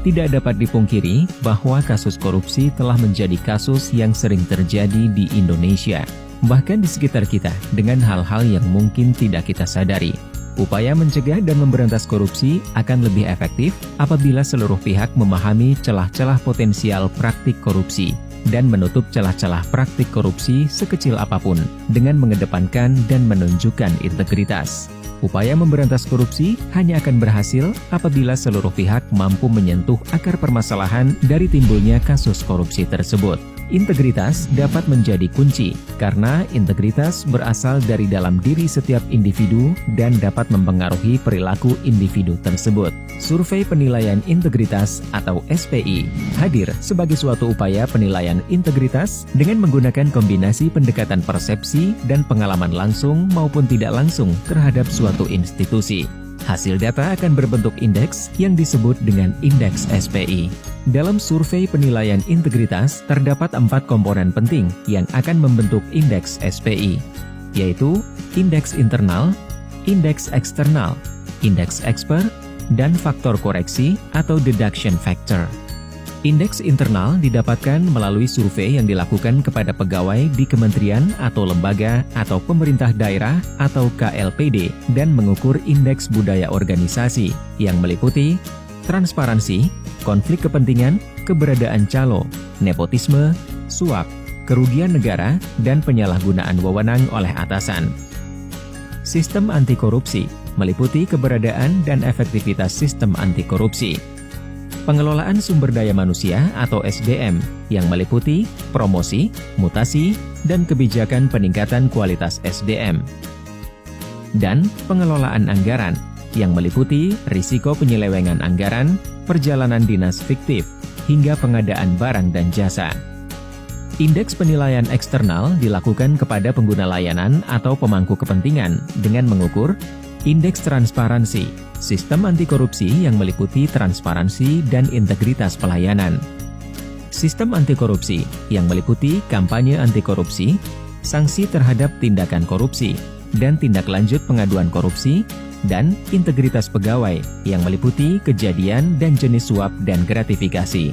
Tidak dapat dipungkiri bahwa kasus korupsi telah menjadi kasus yang sering terjadi di Indonesia, bahkan di sekitar kita, dengan hal-hal yang mungkin tidak kita sadari. Upaya mencegah dan memberantas korupsi akan lebih efektif apabila seluruh pihak memahami celah-celah potensial praktik korupsi dan menutup celah-celah praktik korupsi sekecil apapun dengan mengedepankan dan menunjukkan integritas. Upaya memberantas korupsi hanya akan berhasil apabila seluruh pihak mampu menyentuh akar permasalahan dari timbulnya kasus korupsi tersebut. Integritas dapat menjadi kunci, karena integritas berasal dari dalam diri setiap individu dan dapat mempengaruhi perilaku individu tersebut. Survei Penilaian Integritas atau SPI hadir sebagai suatu upaya penilaian integritas dengan menggunakan kombinasi pendekatan persepsi dan pengalaman langsung maupun tidak langsung terhadap suatu institusi. Hasil data akan berbentuk indeks yang disebut dengan indeks SPI. Dalam survei penilaian integritas, terdapat 4 komponen penting yang akan membentuk indeks SPI, yaitu indeks internal, indeks eksternal, indeks expert, dan faktor koreksi atau deduction factor. Indeks internal didapatkan melalui survei yang dilakukan kepada pegawai di kementerian atau lembaga atau pemerintah daerah atau KLPD dan mengukur indeks budaya organisasi yang meliputi transparansi, konflik kepentingan, keberadaan calo, nepotisme, suap, kerugian negara, dan penyalahgunaan wewenang oleh atasan. Sistem anti korupsi meliputi keberadaan dan efektivitas sistem anti korupsi. Pengelolaan sumber daya manusia atau SDM yang meliputi promosi, mutasi, dan kebijakan peningkatan kualitas SDM. Dan pengelolaan anggaran yang meliputi risiko penyelewengan anggaran, perjalanan dinas fiktif, hingga pengadaan barang dan jasa. Indeks penilaian eksternal dilakukan kepada pengguna layanan atau pemangku kepentingan dengan mengukur indeks transparansi, sistem anti korupsi yang meliputi transparansi dan integritas pelayanan. Sistem anti korupsi yang meliputi kampanye anti korupsi, sanksi terhadap tindakan korupsi, dan tindak lanjut pengaduan korupsi, dan integritas pegawai yang meliputi kejadian dan jenis suap dan gratifikasi.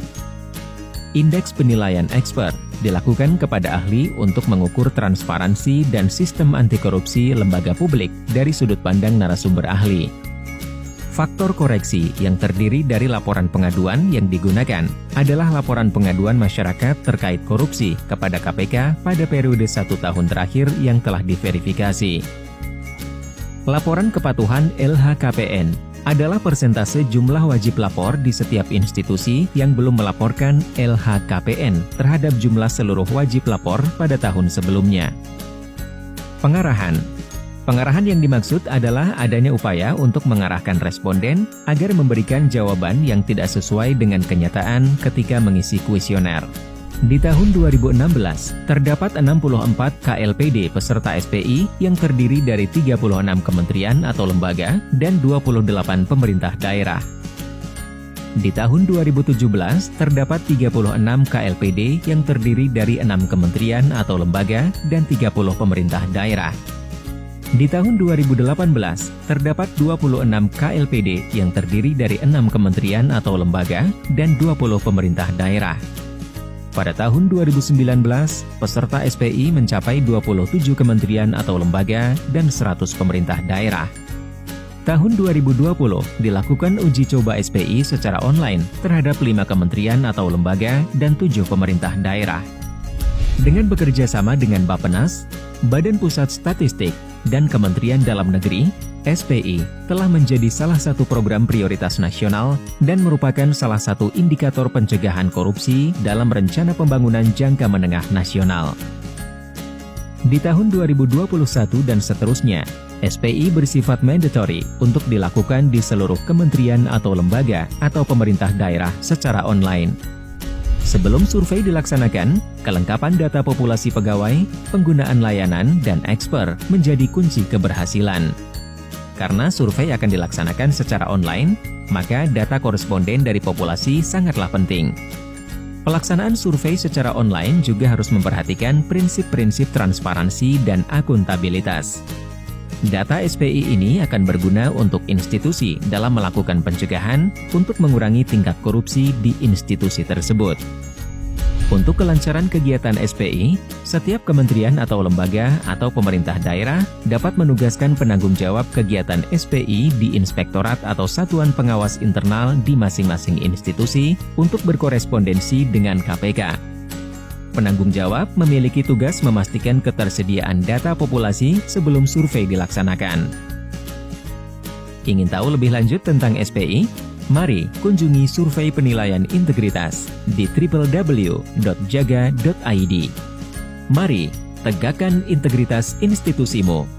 Indeks penilaian expert dilakukan kepada ahli untuk mengukur transparansi dan sistem anti korupsi lembaga publik dari sudut pandang narasumber ahli. Faktor koreksi yang terdiri dari laporan pengaduan yang digunakan adalah laporan pengaduan masyarakat terkait korupsi kepada KPK pada periode 1 tahun terakhir yang telah diverifikasi. Laporan kepatuhan LHKPN adalah persentase jumlah wajib lapor di setiap institusi yang belum melaporkan LHKPN terhadap jumlah seluruh wajib lapor pada tahun sebelumnya. Pengarahan yang dimaksud adalah adanya upaya untuk mengarahkan responden agar memberikan jawaban yang tidak sesuai dengan kenyataan ketika mengisi kuesioner. Di tahun 2016, terdapat 64 KLPD peserta SPI yang terdiri dari 36 kementerian atau lembaga dan 28 pemerintah daerah. Di tahun 2017, terdapat 36 KLPD yang terdiri dari 6 kementerian atau lembaga dan 30 pemerintah daerah. Di tahun 2018, terdapat 26 KLPD yang terdiri dari 6 kementerian atau lembaga dan 20 pemerintah daerah. Pada tahun 2019, peserta SPI mencapai 27 kementerian atau lembaga dan 100 pemerintah daerah. Tahun 2020, dilakukan uji coba SPI secara online terhadap 5 kementerian atau lembaga dan 7 pemerintah daerah. Dengan bekerja sama dengan Bappenas, Badan Pusat Statistik, dan Kementerian Dalam Negeri, SPI telah menjadi salah satu program prioritas nasional dan merupakan salah satu indikator pencegahan korupsi dalam Rencana Pembangunan Jangka Menengah Nasional. Di tahun 2021 dan seterusnya, SPI bersifat mandatory untuk dilakukan di seluruh kementerian atau lembaga atau pemerintah daerah secara online. Sebelum survei dilaksanakan, kelengkapan data populasi pegawai, penggunaan layanan, dan eksper menjadi kunci keberhasilan. Karena survei akan dilaksanakan secara online, maka data koresponden dari populasi sangatlah penting. Pelaksanaan survei secara online juga harus memperhatikan prinsip-prinsip transparansi dan akuntabilitas. Data SPI ini akan berguna untuk institusi dalam melakukan pencegahan untuk mengurangi tingkat korupsi di institusi tersebut. Untuk kelancaran kegiatan SPI, setiap kementerian atau lembaga atau pemerintah daerah dapat menugaskan penanggung jawab kegiatan SPI di inspektorat atau satuan pengawas internal di masing-masing institusi untuk berkorespondensi dengan KPK. Penanggung jawab memiliki tugas memastikan ketersediaan data populasi sebelum survei dilaksanakan. Ingin tahu lebih lanjut tentang SPI? Mari kunjungi survei penilaian integritas di www.jaga.id. Mari tegakkan integritas institusimu.